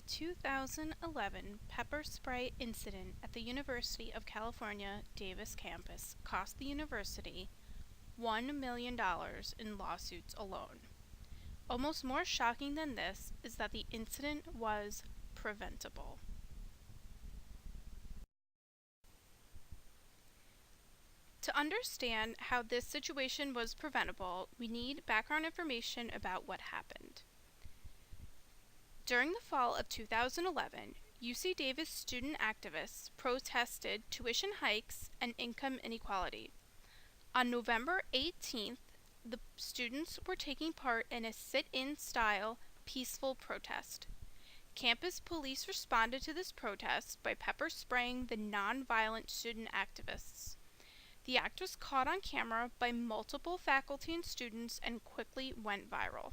The 2011 pepper spray incident at the University of California, Davis campus cost the university $1 million in lawsuits alone. Almost more shocking than this is that the incident was preventable. To understand how this situation was preventable, we need background information about what happened. During the fall of 2011, UC Davis student activists protested tuition hikes and income inequality. On November 18th, the students were taking part in a sit-in style peaceful protest. Campus police responded to this protest by pepper spraying the non-violent student activists. The act was caught on camera by multiple faculty and students and quickly went viral.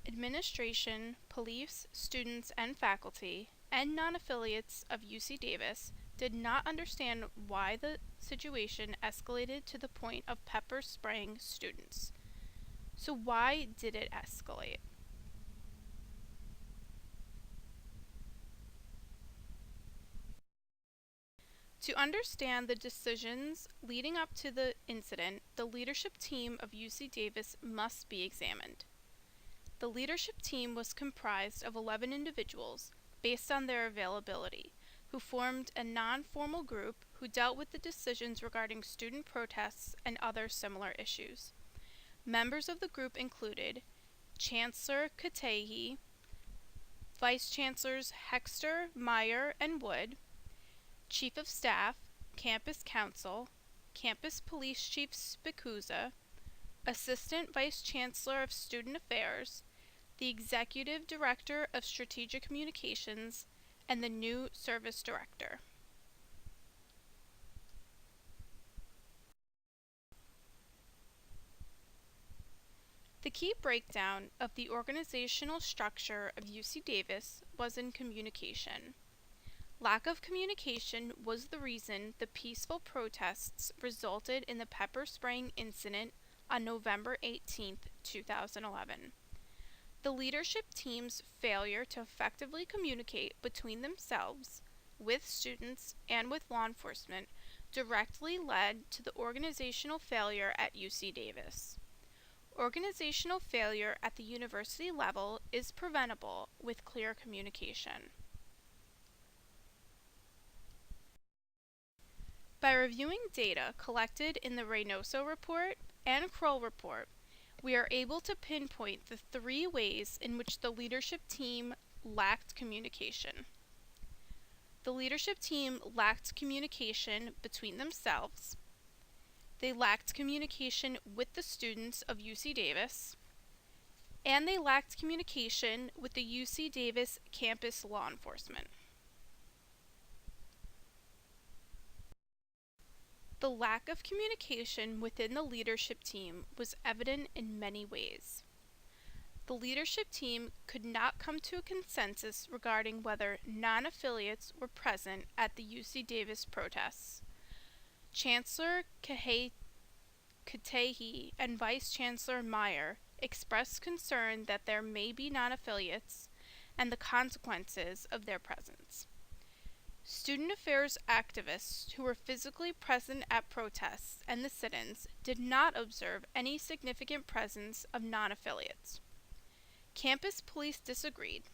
Administration, police, students, and faculty, and non-affiliates of UC Davis did not understand why the situation escalated to the point of pepper spraying students. So why did it escalate? To understand the decisions leading up to the incident, the leadership team of UC Davis must be examined. The leadership team was comprised of 11 individuals, based on their availability, who formed a non-formal group who dealt with the decisions regarding student protests and other similar issues. Members of the group included Chancellor Katehi, Vice Chancellors Hexter, Meyer, and Wood, Chief of Staff, Campus Counsel, Campus Police Chief Spicuza, Assistant Vice Chancellor of Student Affairs, the Executive Director of Strategic Communications, and the new Service Director. The key breakdown of the organizational structure of UC Davis was in communication. Lack of communication was the reason the peaceful protests resulted in the pepper spraying incident on November 18, 2011. The leadership team's failure to effectively communicate between themselves, with students, and with law enforcement directly led to the organizational failure at UC Davis. Organizational failure at the university level is preventable with clear communication. By reviewing data collected in the Reynoso Report and Kroll Report, we are able to pinpoint the 3 ways in which the leadership team lacked communication. The leadership team lacked communication between themselves. They lacked communication with the students of UC Davis, and they lacked communication with the UC Davis campus law enforcement. The lack of communication within the leadership team was evident in many ways. The leadership team could not come to a consensus regarding whether non-affiliates were present at the UC Davis protests. Chancellor Katehi and Vice Chancellor Meyer expressed concern that there may be non-affiliates and the consequences of their presence. Student affairs activists who were physically present at protests and the sit-ins did not observe any significant presence of non-affiliates. Campus police disagreed.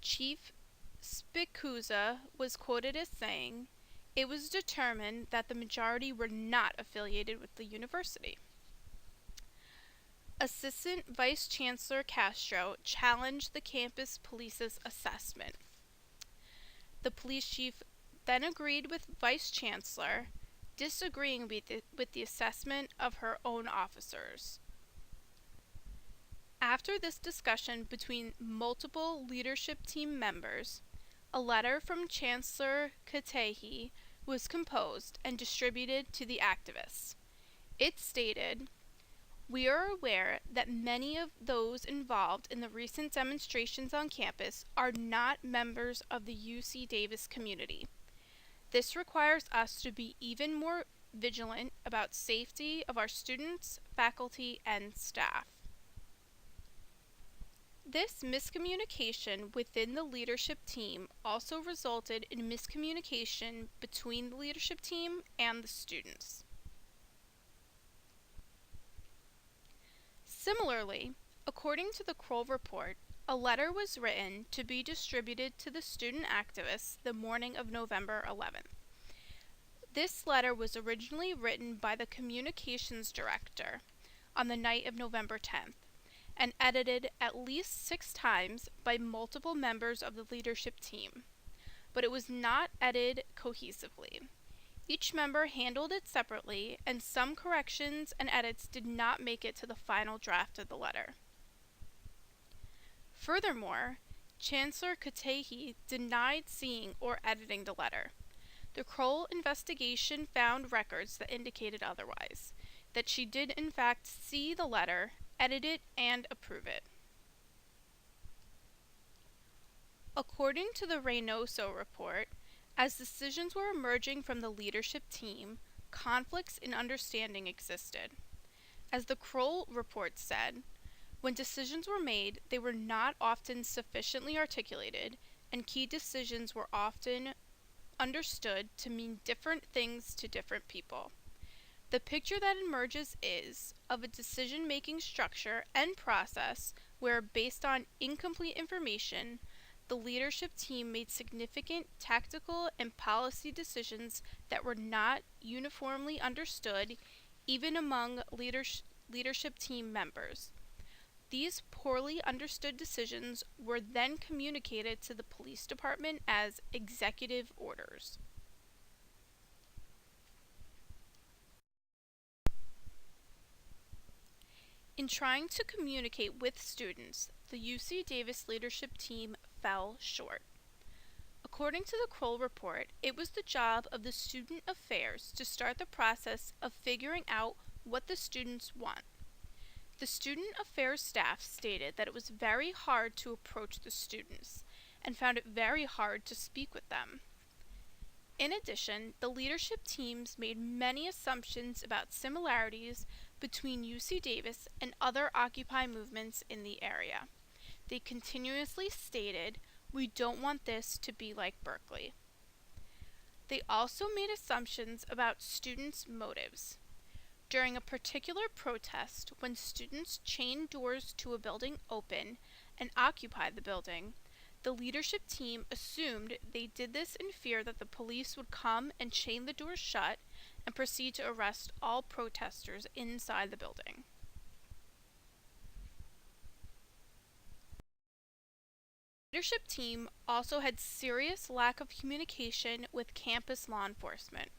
Chief Spicuza was quoted as saying, "It was determined that the majority were not affiliated with the university." Assistant Vice Chancellor Castro challenged the campus police's assessment. The police chief then agreed with Vice Chancellor, disagreeing with the assessment of her own officers. After this discussion between multiple leadership team members, a letter from Chancellor Katehi was composed and distributed to the activists. It stated, "We are aware that many of those involved in the recent demonstrations on campus are not members of the UC Davis community. This requires us to be even more vigilant about safety of our students, faculty, and staff." This miscommunication within the leadership team also resulted in miscommunication between the leadership team and the students. Similarly, according to the Kroll report, a letter was written to be distributed to the student activists the morning of November 11th. This letter was originally written by the communications director on the night of November 10th and edited at least 6 times by multiple members of the leadership team, but it was not edited cohesively. Each member handled it separately, and some corrections and edits did not make it to the final draft of the letter. Furthermore, Chancellor Katehi denied seeing or editing the letter. The Kroll investigation found records that indicated otherwise, that she did in fact see the letter, edit it, and approve it. According to the Reynoso report, as decisions were emerging from the leadership team, conflicts in understanding existed. As the Kroll report said, when decisions were made, they were not often sufficiently articulated, and key decisions were often understood to mean different things to different people. The picture that emerges is of a decision-making structure and process where, based on incomplete information, the leadership team made significant tactical and policy decisions that were not uniformly understood even among leadership team members. These poorly understood decisions were then communicated to the police department as executive orders. In trying to communicate with students, the UC Davis leadership team fell short. According to the Kroll report, it was the job of the student affairs to start the process of figuring out what the students want. The student affairs staff stated that it was very hard to approach the students and found it very hard to speak with them. In addition, the leadership teams made many assumptions about similarities between UC Davis and other Occupy movements in the area. They continuously stated, "We don't want this to be like Berkeley." They also made assumptions about students' motives. During a particular protest, when students chained doors to a building open and occupied the building, the leadership team assumed they did this in fear that the police would come and chain the doors shut and proceed to arrest all protesters inside the building. The leadership team also had serious lack of communication with campus law enforcement.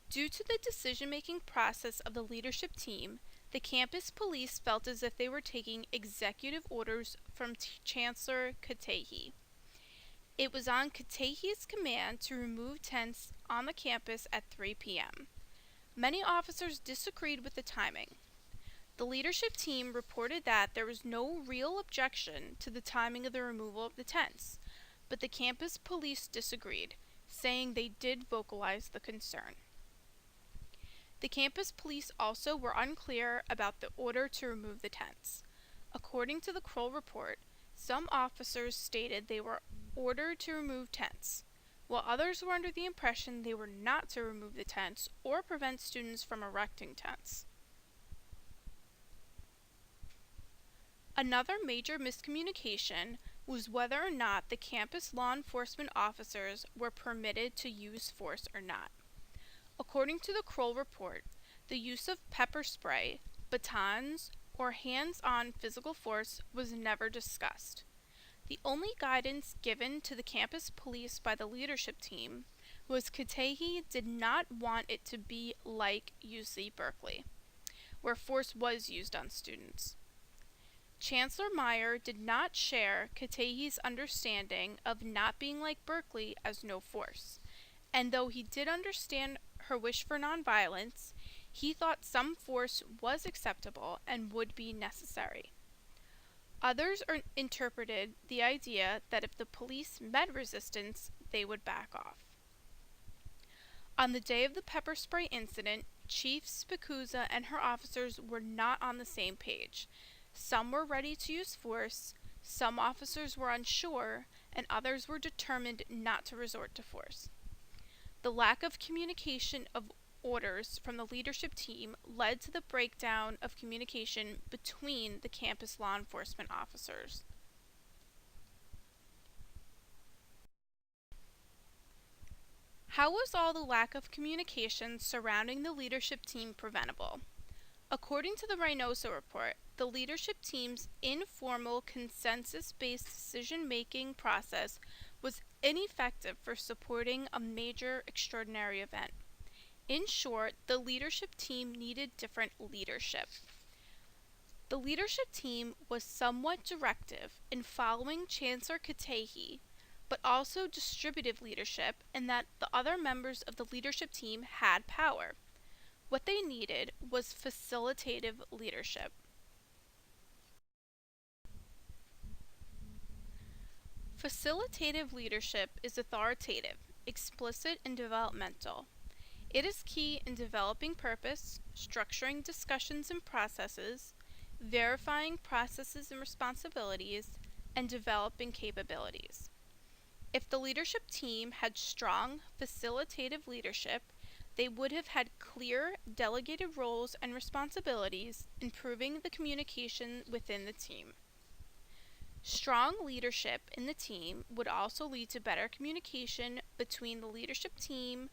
Due to the decision-making process of the leadership team, the campus police felt as if they were taking executive orders from Chancellor Katehi. It was on Katehi's command to remove tents on the campus at 3 p.m. Many officers disagreed with the timing. The leadership team reported that there was no real objection to the timing of the removal of the tents, but the campus police disagreed, saying they did vocalize the concern. The campus police also were unclear about the order to remove the tents. According to the Kroll report, some officers stated they were ordered to remove tents, while others were under the impression they were not to remove the tents or prevent students from erecting tents. Another major miscommunication was whether or not the campus law enforcement officers were permitted to use force or not. According to the Kroll report, the use of pepper spray, batons, or hands-on physical force was never discussed. The only guidance given to the campus police by the leadership team was Katehi did not want it to be like UC Berkeley, where force was used on students. Chancellor Meyer did not share Katehi's understanding of not being like Berkeley as no force, and though he did understand her wish for nonviolence, he thought some force was acceptable and would be necessary. Others interpreted the idea that if the police met resistance, they would back off. On the day of the pepper spray incident, Chief Spikuza and her officers were not on the same page. Some were ready to use force, Some officers were unsure, and others were determined not to resort to force. The lack of communication of orders from the leadership team led to the breakdown of communication between the campus law enforcement officers. How was all the lack of communication surrounding the leadership team preventable? According to the Reynoso report, the leadership team's informal, consensus-based decision-making process was ineffective for supporting a major extraordinary event. In short, the leadership team needed different leadership. The leadership team was somewhat directive in following Chancellor Katehi, but also distributive leadership in that the other members of the leadership team had power. What they needed was facilitative leadership. Facilitative leadership is authoritative, explicit, and developmental. It is key in developing purpose, structuring discussions and processes, verifying processes and responsibilities, and developing capabilities. If the leadership team had strong facilitative leadership, they would have had clear delegated roles and responsibilities, improving the communication within the team. Strong leadership in the team would also lead to better communication between the leadership team,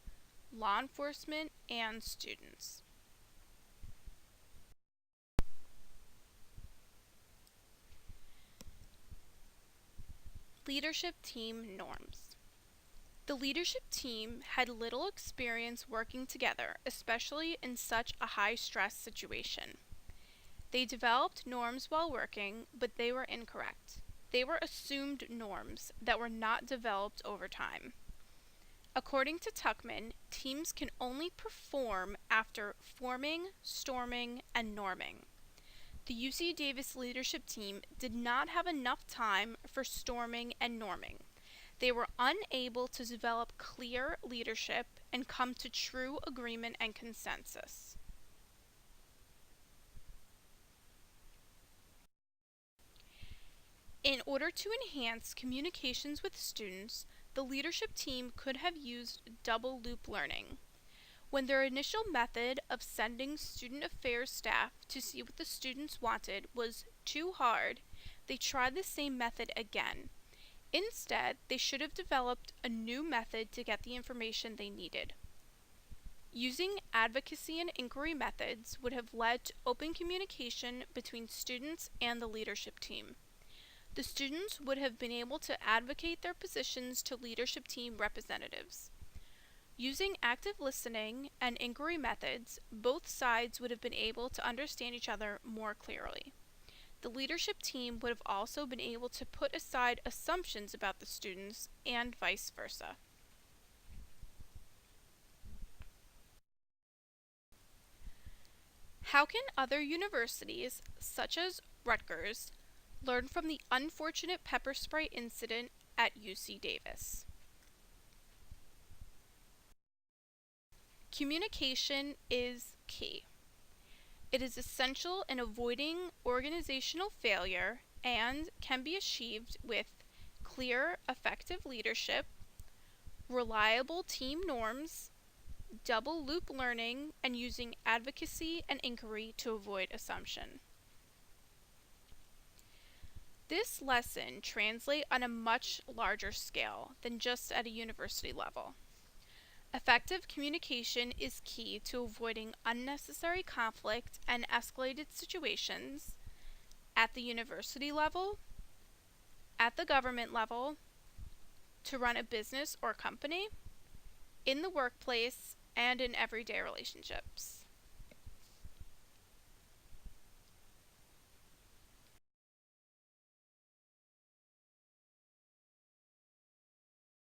law enforcement, and students. Leadership team norms. The leadership team had little experience working together, especially in such a high-stress situation. They developed norms while working, but they were incorrect. They were assumed norms that were not developed over time. According to Tuckman, teams can only perform after forming, storming, and norming. The UC Davis leadership team did not have enough time for storming and norming. They were unable to develop clear leadership and come to true agreement and consensus. In order to enhance communications with students, the leadership team could have used double loop learning. When their initial method of sending student affairs staff to see what the students wanted was too hard, they tried the same method again. Instead, they should have developed a new method to get the information they needed. Using advocacy and inquiry methods would have led to open communication between students and the leadership team. The students would have been able to advocate their positions to leadership team representatives. Using active listening and inquiry methods, both sides would have been able to understand each other more clearly. The leadership team would have also been able to put aside assumptions about the students and vice versa. How can other universities, such as Rutgers, learn from the unfortunate pepper spray incident at UC Davis? Communication is key. It is essential in avoiding organizational failure and can be achieved with clear, effective leadership, reliable team norms, double loop learning, and using advocacy and inquiry to avoid assumption. This lesson translates on a much larger scale than just at a university level. Effective communication is key to avoiding unnecessary conflict and escalated situations at the university level, at the government level, to run a business or company, in the workplace, and in everyday relationships.